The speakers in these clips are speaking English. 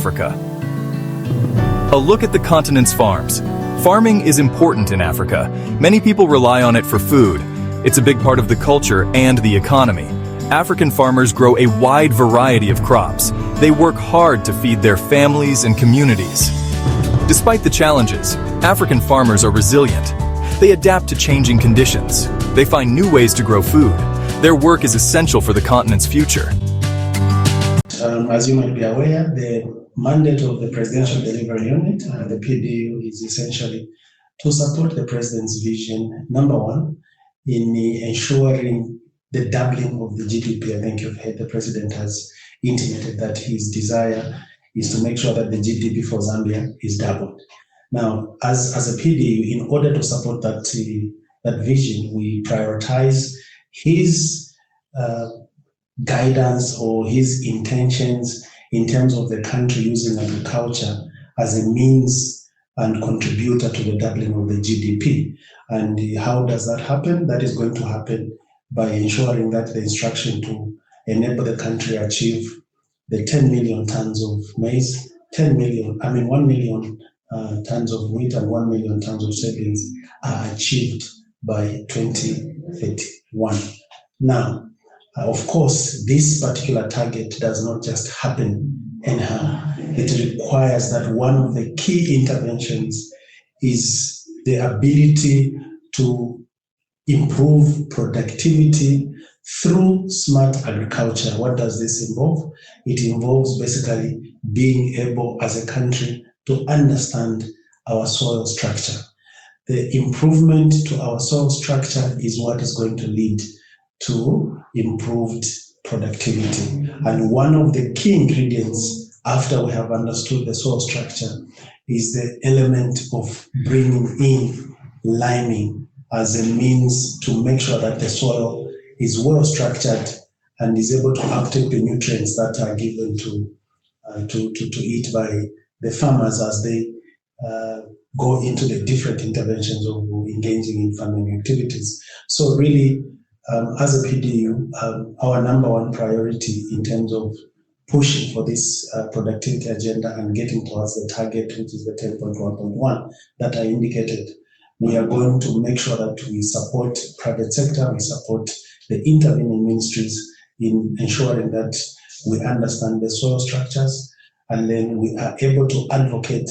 Africa. A look at the continent's farms. Farming is important in Africa. Many people rely on it for food. It's a big part of the culture and the economy. African farmers grow a wide variety of crops. They work hard to feed their families and communities. Despite the challenges, African farmers are resilient. They adapt to changing conditions. They find new ways to grow food. Their work is essential for the continent's future. As you might be aware, the mandate of the Presidential Delivery Unit, the PDU, is essentially to support the President's vision, number one, in ensuring the doubling of the GDP. I think you've heard the President has intimated that his desire is to make sure that the GDP for Zambia is doubled. Now, as a PDU, in order to support that vision, we prioritize his guidance or his intentions in terms of the country using agriculture as a means and contributor to the doubling of the GDP. And how does that happen? That is going to happen by ensuring that the instruction to enable the country achieve the 10 million tons of maize, 1 million tons of wheat and 1 million tons of soybeans are achieved by 2031. Now, of course, this particular target does not just happen anyhow. It requires that one of the key interventions is the ability to improve productivity through smart agriculture. What does this involve? It involves basically being able as a country to understand our soil structure. The improvement to our soil structure is what is going to lead to improved productivity. And one of the key ingredients after we have understood the soil structure is the element of bringing in liming as a means to make sure that the soil is well structured and is able to uptake the nutrients that are given to eat by the farmers as they go into the different interventions of engaging in farming activities. So really, as a PDU, our number one priority in terms of pushing for this productivity agenda and getting towards the target, which is the 10.1.1 that I indicated, we are going to make sure that we support private sector, we support the intervening ministries in ensuring that we understand the soil structures, and then we are able to advocate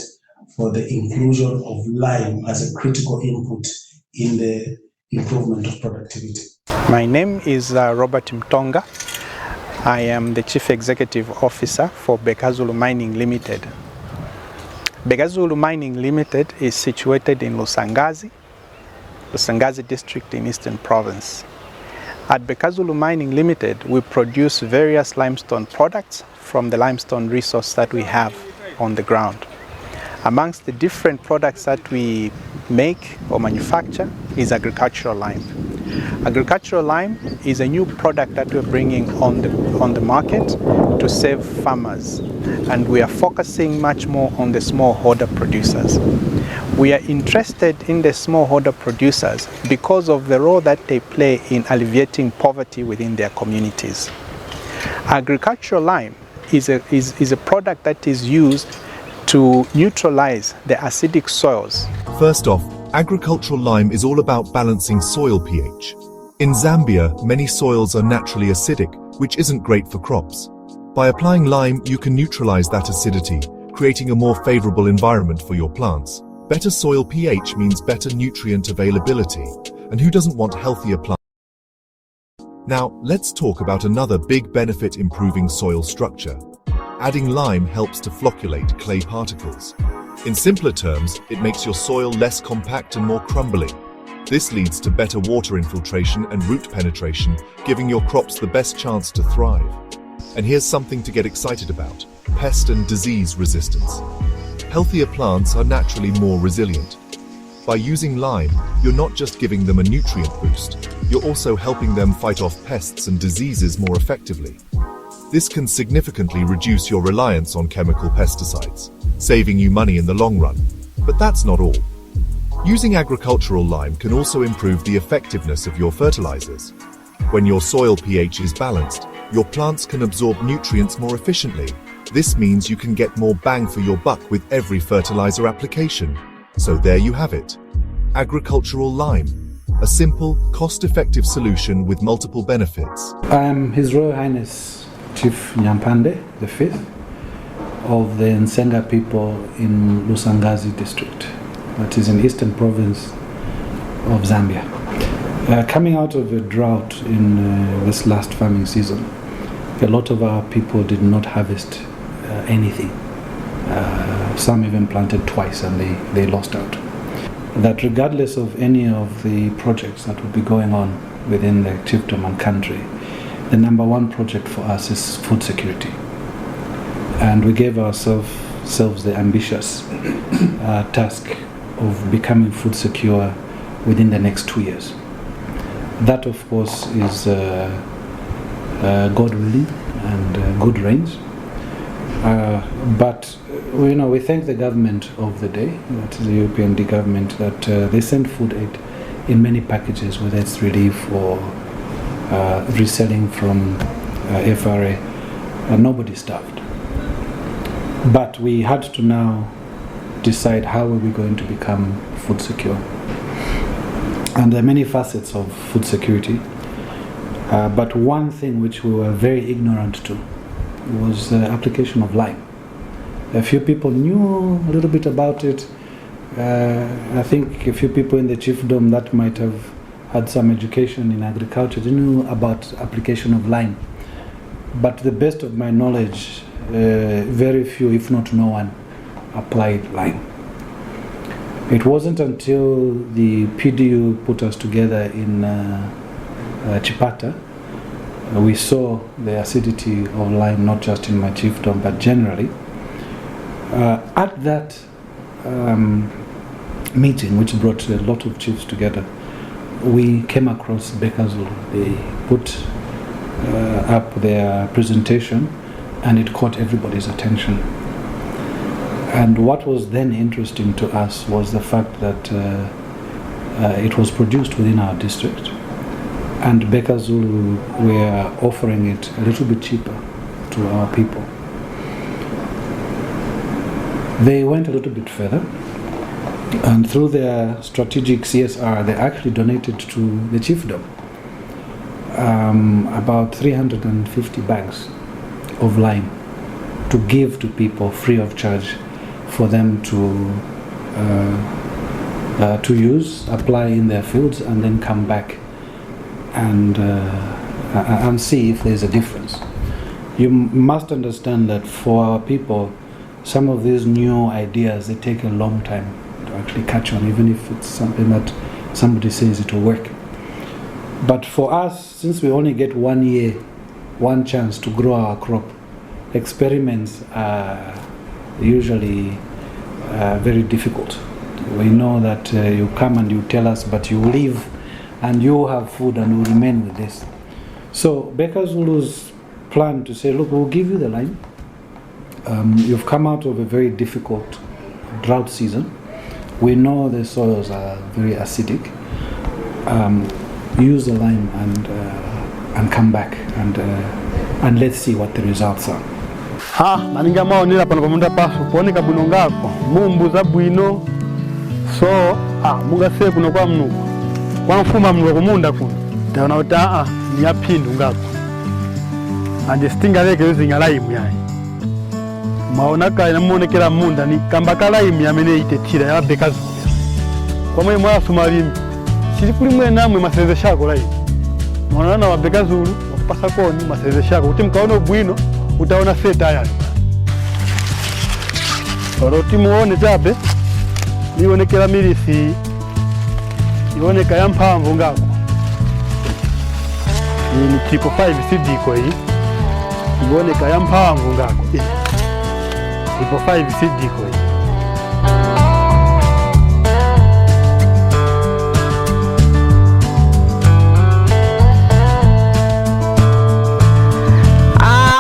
for the inclusion of lime as a critical input in the improvement of productivity. My name is Robert Mtonga. I am the Chief Executive Officer for BEKAZULU Mining Limited. BEKAZULU Mining Limited is situated in Lusangazi district in Eastern Province. At BEKAZULU Mining Limited, we produce various limestone products from the limestone resource that we have on the ground. Amongst the different products that we make or manufacture is agricultural lime. Agricultural lime is a new product that we're bringing on the market to save farmers, and we are focusing much more on the smallholder producers. We are interested in the smallholder producers because of the role that they play in alleviating poverty within their communities. Agricultural lime is a product that is used to neutralize the acidic soils. First off, agricultural lime is all about balancing soil pH. In Zambia, many soils are naturally acidic, which isn't great for crops. By applying lime, you can neutralize that acidity, creating a more favorable environment for your plants. Better soil pH means better nutrient availability, and who doesn't want healthier plants? Now, let's talk about another big benefit improving soil structure. Adding lime helps to flocculate clay particles. In simpler terms, it makes your soil less compact and more crumbly. This leads to better water infiltration and root penetration, giving your crops the best chance to thrive. And here's something to get excited about: pest and disease resistance. Healthier plants are naturally more resilient. By using lime, you're not just giving them a nutrient boost, you're also helping them fight off pests and diseases more effectively. This can significantly reduce your reliance on chemical pesticides, saving you money in the long run. But that's not all. Using agricultural lime can also improve the effectiveness of your fertilizers. When your soil pH is balanced, your plants can absorb nutrients more efficiently, This means you can get more bang for your buck with every fertilizer application. So there you have it. Agricultural lime. A simple, cost-effective solution with multiple benefits. I am His Royal Highness Chief Nyampande V of the Nsenga people in Lusangazi district, that is in eastern province of Zambia. Coming out of a drought in this last farming season, a lot of our people did not harvest anything. Some even planted twice and they lost out. That regardless of any of the projects that would be going on within the chiefdom and country, the number one project for us is food security. And we gave ourselves the ambitious task of becoming food secure within the next 2 years. That, of course, is God willing and good rains. But we thank the government of the day, that is the European government, that they send food aid in many packages, whether it's relief or reselling from FRA, and nobody starved. But we had to now decide how are we going to become food secure. And there are many facets of food security, but one thing which we were very ignorant to was the application of lime. A few people knew a little bit about it. I think a few people in the chiefdom that might have had some education in agriculture, they knew about application of lime. But to the best of my knowledge, very few, if not no one, applied lime. It wasn't until the PDU put us together in Chipata, we saw the acidity of lime, not just in my chiefdom, but generally. At that meeting, which brought a lot of chiefs together, we came across BEKAZULU. They put up their presentation, and it caught everybody's attention. And what was then interesting to us was the fact that it was produced within our district, and BEKAZULU were offering it a little bit cheaper to our people. They went a little bit further, and through their strategic CSR, they actually donated to the chiefdom about 350 bags of lime to give to people free of charge for them to use, apply in their fields, and then come back and see if there's a difference. You must understand that for our people, some of these new ideas, they take a long time to actually catch on, even if it's something that somebody says it will work. But for us, since we only get 1 year, one chance to grow our crop, experiments are usually very difficult. We know that you come and you tell us, but you leave and you have food and you remain with this. So BEKAZULU's plan to say, look, we'll give you the lime. You've come out of a very difficult drought season. We know the soils are very acidic. Use the lime and come back and let's see what the results are. Maninga maonera pano pamunda paso kuoneka bwino ngako mumbuza bwino so mungase kuno kwa mnuko kwa mfuma mnuko kumunda kuno taona kuti ni yaphindu ngako ande stinga leke yozinga lime yayi maona kai namuonekera munda ni kamba ka lime yamene itetira ya BEKAZULU kwa mwe mwasu malimi chiri kuli mwe namwe maseze shako lime mwana wa BEKAZULU wakupasa koni maseze shako kuti mkaona bwino utaona seta yani oroti muone tabe nionekera milisi ioneka ya mpamvu ngako ni tipo 5 sidiko hii ioneka ya mpamvu ngako tipo 5 sidiko hii.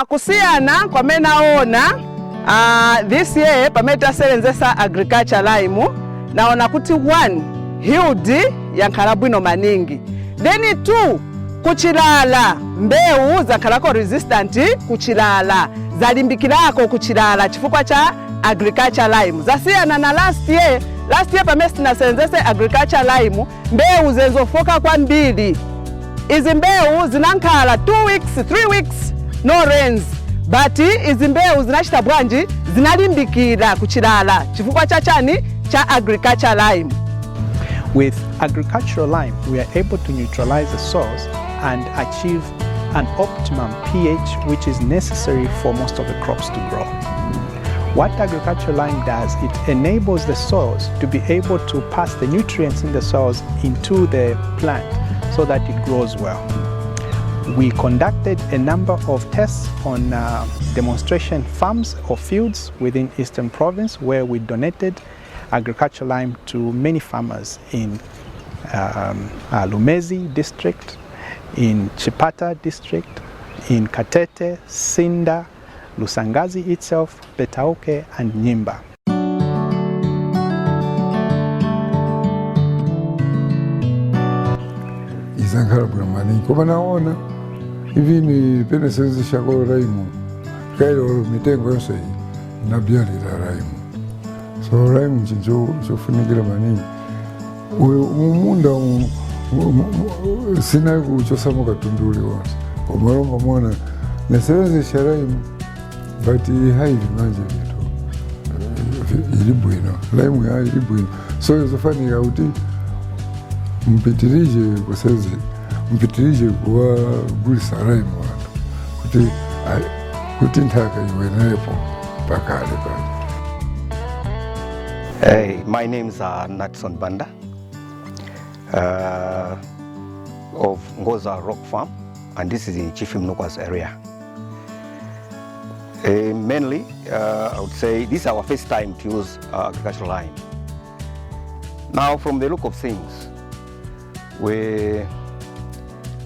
Kusiyana kwa menaona this year pameta selenzesa agriculture lime naona kuti 1 yield yankhala bwino maningi, then 2 kuchilala mbewu zakhalako resistant kuchilala zalimbikirako kuchilala chifukwa cha agriculture lime. Zasiyana na last year pamene tinasenzese agriculture lime, mbewu zenzofoka kwambiri. Izi mbewu zinankhala 2 weeks, 3 weeks no rains, but izi mbewu zinachita bwanji zinalimbikira kuchilala chifukwa cha chani cha agriculture lime. With agricultural lime, we are able to neutralize the soils and achieve an optimum pH which is necessary for most of the crops to grow. What agricultural lime does, it enables the soils to be able to pass the nutrients in the soils into the plant so that it grows well. We conducted a number of tests on demonstration farms or fields within Eastern Province where we donated agricultural lime to many farmers in Lumezi district, in Chipata district, in Katete, Sinda, Lusangazi itself, Betauke and Nyimba. Izankhala bwamani koma naona hivi ni pene senzi shako raimu kailo mitengo yose inabyalira raimu. So raimu chinjo chofunikira manini umunda sina kuchosamo katunduli wonse omalomba mwana nesenzi sharaimu bati haivi manje vitu ili bwino raimu ya ili bwino so yozofanika uti mpitirije kusezi mpitirije kuwa gulisa raimu watu kuti ntaka iwenepo pakale pale. Hey, my name is Natson Banda of Ngoza Rock Farm, and this is in Chief Mnukwa's area. Mainly, I would say this is our first time to use agricultural lime. Now, from the look of things, we,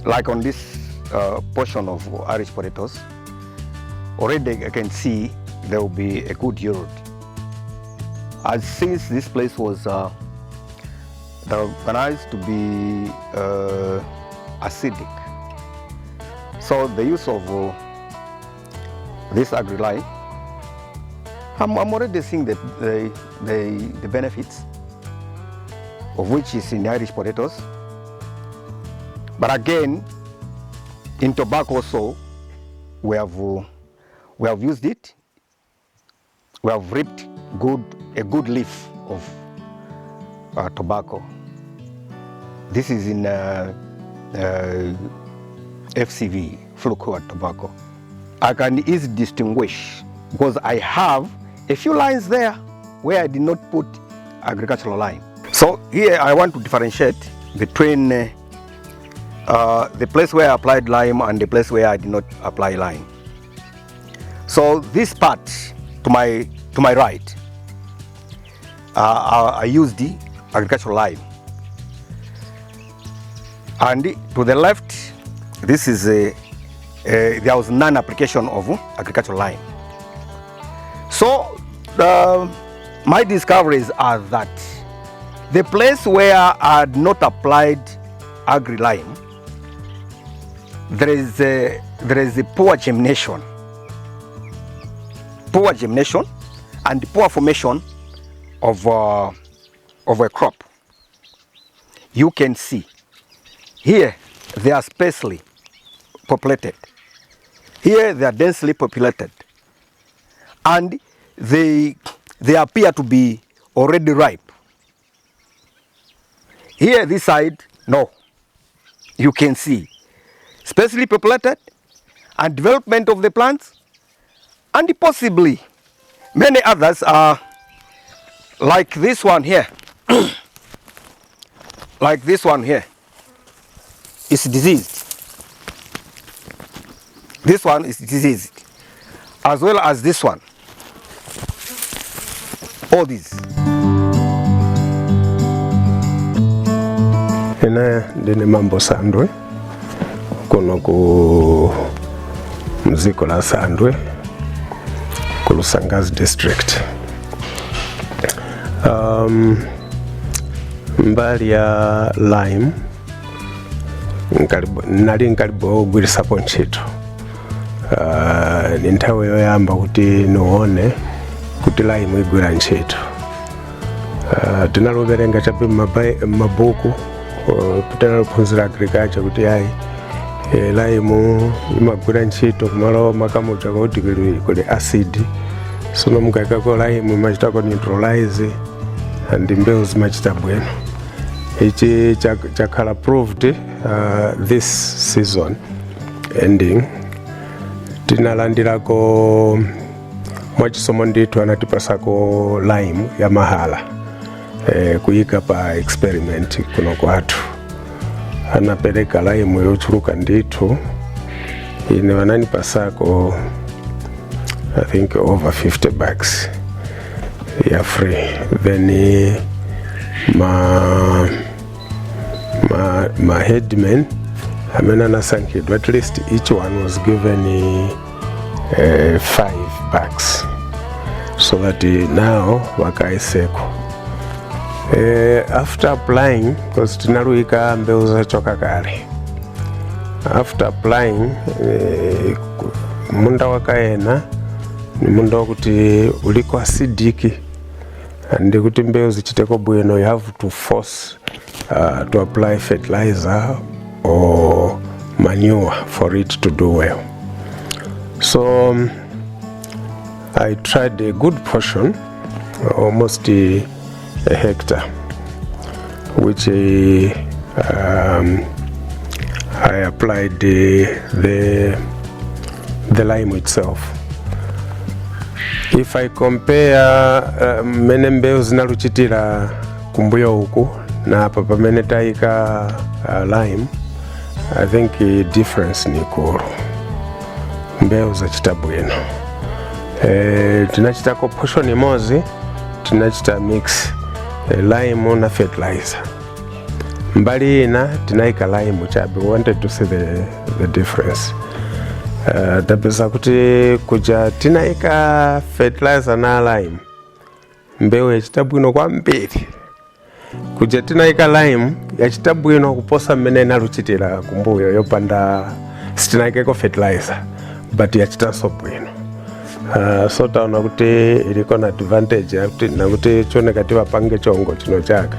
like on this portion of Irish potatoes, already I can see there will be a good yield. As since this place was organized to be acidic, so the use of this agri-lime, I'm already seeing the benefits of which is in Irish potatoes. But again, in tobacco also, we have used it. We have reaped a good leaf of tobacco. This is in FCV, flue-cured tobacco. I can easily distinguish because I have a few lines there where I did not put agricultural lime. So here I want to differentiate between the place where I applied lime and the place where I did not apply lime. So this part to my right, I used the agricultural lime, and to the left, this is there was non-application of agricultural lime. So my discoveries are that the place where I had not applied agri-lime, there is a poor germination and poor formation of a crop. You can see here they are sparsely populated. Here they are densely populated, and they appear to be already ripe. Here this side, no. You can see sparsely populated and development of the plants, and possibly many others are like this one here. Like this one here is diseased. This one is diseased, as well as this one. All these. Ina ndine Mambo Sandwe kuno ku mziko la Sandwe ku Lusangazi district. Mbali ya lime nali nkalibo ogwirisapo ntchito ni nthawi yoyamba kuti nione kuti lime igwira ntchito. Tinaloverenga chabe m'mabuku tinalophunzira agriculture kuti yayi lime imagwira ntchito kumalo makamucha kuti kuli acid, sono mukayikako lime imachitako neutralize and mbewu zimachita bwino. Ichi chakhala proved this season ending. Tinalandirako mwachisomo ndithu anatipasako lime ya mahala kuyika pa experiment kuno kwathu. Anapereka lime yochuluka ndithu, ine wananipasako I think over 50 bags ya free. Then my headman amena nasankhidwa, at least each one was given 5 bags so that now wakaiseko. After applying, because tinaluika mbewu zachoka kale, after applying munda wakaena ni munda wakuti uliko acidic and kuti mbewu zichiteko bwino you have to force to apply fertilizer or manure for it to do well. So I tried a good portion, almost a hectare, which I applied the lime itself. If I compare mene mbewu zinaluchitira kumbuyo uku na apa pamene taika lime, I think difference ni kuru. Mbewu zachita bwino. Tinachitako portion imozi, tinachita mix lime na fertilizer. Mbali ina tinaika lime chabe. We wanted to see the difference. Tapeza kuti kuja tinaika fertilizer na lime, mbewu yachita bwino kwambiri. Kuja tinaika lime yachita bwino kuposa mmene inaluchitira kumbuyo yopanda sitinaikeko fertilizer, but yachita so bwino. So taona kuti iliko na advantage na kuti choneka tivapange chongo chino chaka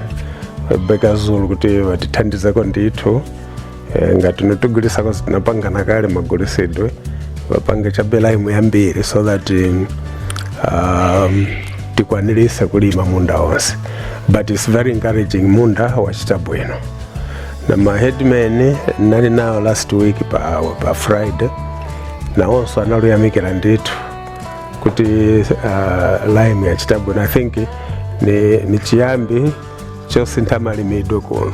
BEKAZULU kuti vatithandizeko ndithu ngati notugulisako tinapangana kale magulisidwe vapange chabe lime yambiri so that tikwanilise kulima munda wonse. But it's very encouraging, munda wachita bwino. Na ma headman nali nao last week pa Friday na also analuyamikira ndithu kuti lime yachita bwino. I think ni chiyambi chosintha malimidwe kuno.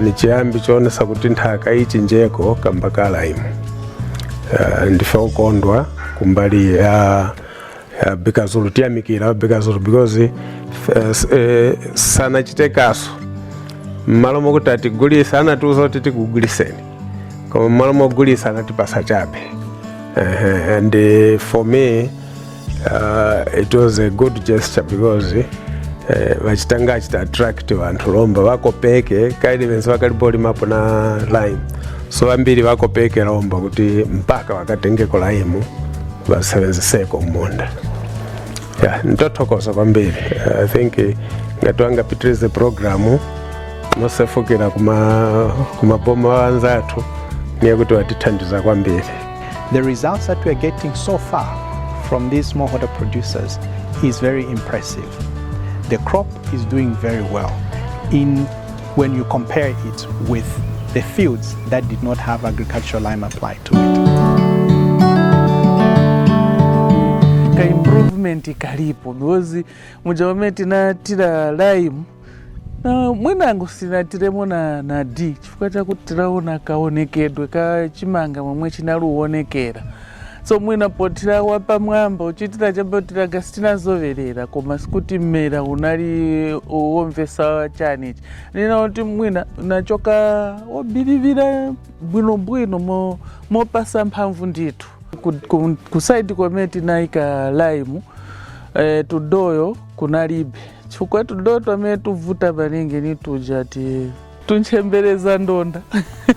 Ni chiyambi chonesa kuti nthaka ichinjeko kamba ka lime. Ndife okondwa kumbali ya BEKAZULU, tiyamikira BEKAZULU because sana chitekaso malomo kuti atigulisa anatiuza kuti tikuguliseni koma malomo gulisa anatipasa chabe. And for me it was a good gesture because vachitanga chita attract vantu lomba vakopeke kaidi venzi vakaliboli mapo na lime, so vambiri vakopeke lomba kuti mpaka vakatengeko lime vasevenzeseko munda. Yeah, ndothokoza kwambiri. I think ngati angapitirize programu nosefukira kumaboma wanzathu niye kuti watithandiza kwambiri. The results that we are getting so far from these smallholder producers is very impressive. The crop is doing very well when you compare it with the fields that did not have agricultural lime applied to it. Improvement ikalipo because mujawameti na tira lime na mwenangu sinatiremo na D chifukwa chakuti tiraona kaonekedwe ka chimanga momwe chinaluonekera. So mwina potira wapa mwamba uchitira chambo tiragasi tinazoverera koma sikuti mmera unali uomvesa chanichi. Nina kuti mwina unachoka wabirivira bwino mopasa mphamvu ndithu. Kusaidi kometi naika lime tudoyo kunalibe chifukwa tudoyo twamene tuvuta maningi ni tujati tunchembereza ndonda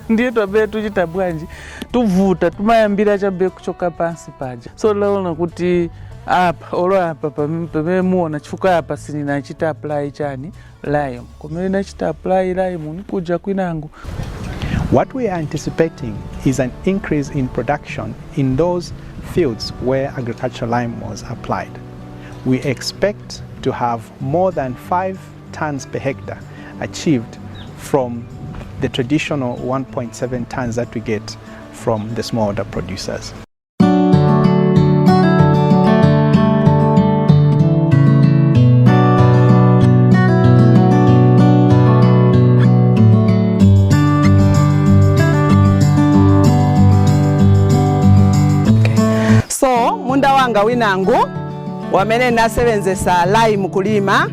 ndiye twabere tuchita bwanji tuvuta tumayambira chabe kuchoka pansi paja. So laona kuti apa olo apa pamene muona chifukwa apa sininachita apply chani lime kumene nachita apply lime nikuja kwinango. What we are anticipating is an increase in production in those fields where agricultural lime was applied. We expect to have more than 5 tons per hectare achieved from the traditional 1.7 tons that we get from the smallholder producers. So munda wanga winangu wamene nasebenzesa lime kulima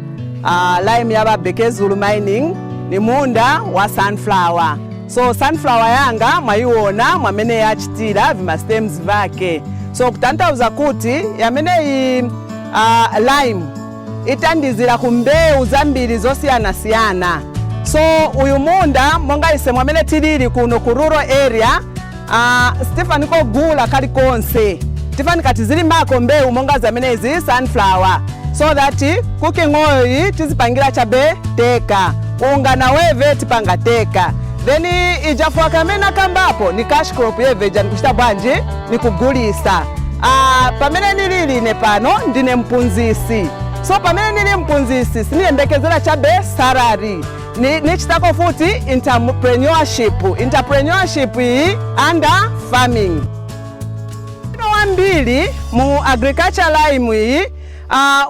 lime yaba Bekezulu mining ni munda wa sunflower. So sunflower yanga mwayiona mwamene yachitira vima stems vake. So kutanthauza kuti yamene lime itandizira ku mbewu zambiri zosiyana-siyana. So uyu munda monga ise mwamene tilili kuno ku rural area Stefani ko gula kali konse. Stefani kati zili mako mbewu monga zamenezi sunflower. So that cooking oil tizipangira chabe teka. Unga na weve tipanga teka. Then ijafuwa kamena kambapo ni cash crop yeveja nikushita bwanji ni kugulisa. Pamene nilili nepano ndine mpunzisi. So pamene nili mpunzisi siniyembekezela chabe salary. Nichitako futi entrepreneurship under farming. Wambili mu agriculture lime hii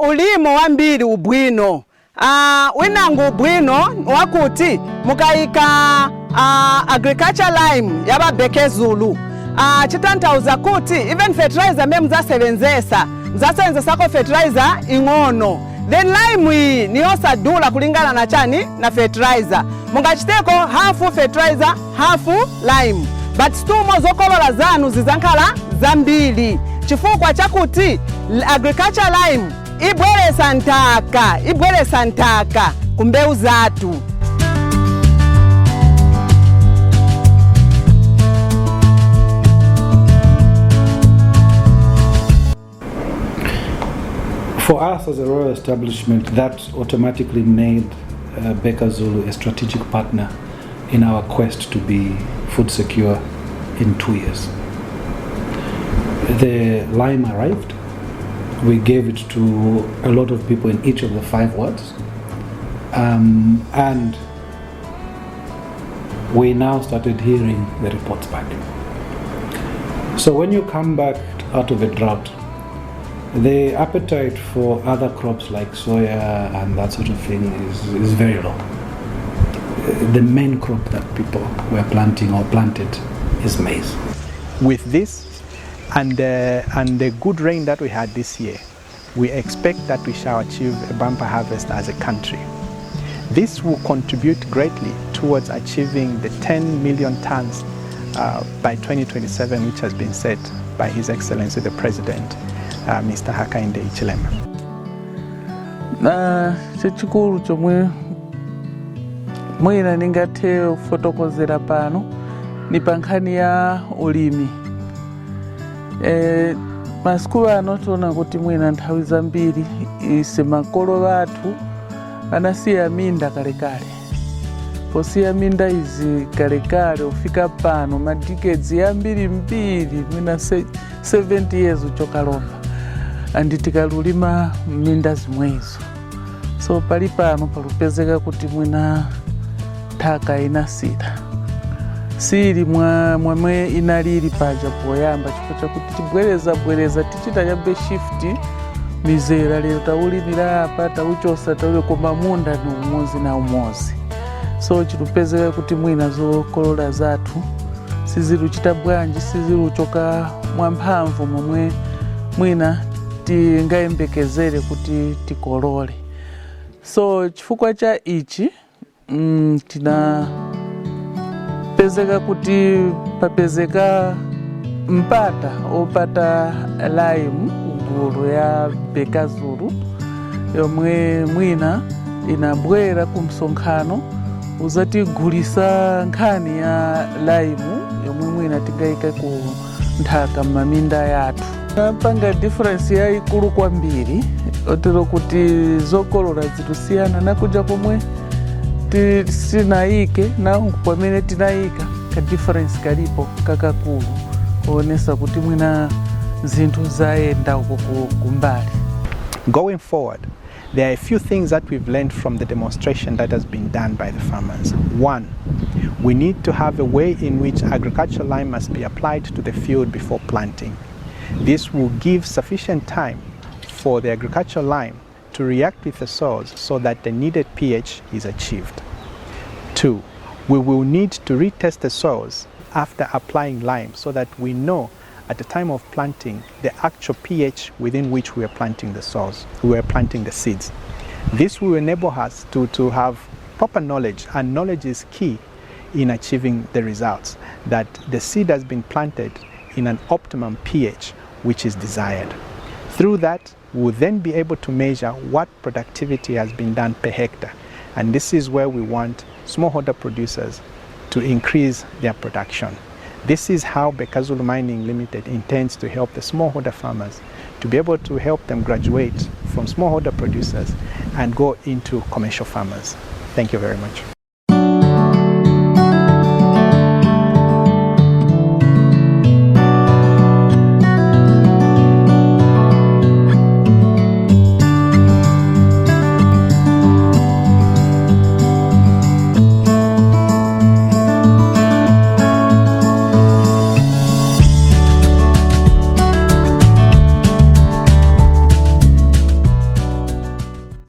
ulimo wambili ubwino. Winangu ubwino wakuti mukaika agriculture lime yaba Bekezulu. Chitanthauza kuti even fertilizer memu mzasebenzesa ko fertilizer ing'ono. Then lime hii ni osadula kulingana na chani na fertilizer. Mungachiteko half fertilizer, half lime. But stumo zokolola zanu zizankhala zambili. Chifukwa chakuti agriculture lime ibweresa ntaka kumbewu zatu. For us as a royal establishment, that automatically made Bekazulu a strategic partner in our quest to be food secure in 2 years. The lime arrived. We gave it to a lot of people in each of the 5 wards. And we now started hearing the reports back. So when you come back out of a drought, the appetite for other crops like soya and that sort of thing is very low. The main crop that people were planting or planted is maize. With this and the good rain that we had this year, we expect that we shall achieve a bumper harvest as a country. This will contribute greatly towards achieving the 10 million tons by 2027, which has been set by His Excellency the President, Mr. Hakainde Hichilema. Chechikulu chomwe mwina ningathe fotokozera pano ni pankhani ya ulimi. Masiku ano tona kuti mwina nthawi zambiri ise makolo athu anasiya minda kalekale. Posiya minda izi kalekale ufika pano madikezi yambiri mbiri mwina 70 years uchokalomba andi tikalulima minda zimwezo. So pali pano palupezeka kuti mwina thaka inasira siri mwamwe inalili paja poyamba chifukwa chakuti tibwereza tichita chabe shift mizera lero taulimira apa tauchosa taule koma munda ni umozi na umozi. So chilupezeka kuti mwina zokolola zathu siziruchita bwanji siziruchoka mwamphamvu momwe mwina tingayembekezere kuti tikolole. So chifukwa cha ichi tina pezeka kuti papezeka mpata opata lime gulu ya Bekazulu yomwe mwina inabwera kumsonkhano uzatigulisa nkhani ya laimu yomwe mwina tingayike ku nthaka m'maminda yathu. Napanga difference yayikulu kwambiri otero kuti zokolola zitusiyana nakuja pomwe tinayike nawo pamene tinayika ka difference kalipo kakakulu kuonesa kuti mwina zinthu zayenda uko kumbali. Going forward, there are a few things that we've learned from the demonstration that has been done by the farmers. One, we need to have a way in which agricultural lime must be applied to the field before planting. This will give sufficient time for the agricultural lime to react with the soils so that the needed pH is achieved. Two, we will need to retest the soils after applying lime so that we know at the time of planting the actual pH within which we are planting the soils, we are planting the seeds. This will enable us to have proper knowledge, and knowledge is key in achieving the results, that the seed has been planted in an optimum pH which is desired. Through that, we'll then be able to measure what productivity has been done per hectare, and this is where we want smallholder producers to increase their production. This is how BEKAZULU Mining Limited intends to help the smallholder farmers to be able to help them graduate from smallholder producers and go into commercial farmers. Thank you very much.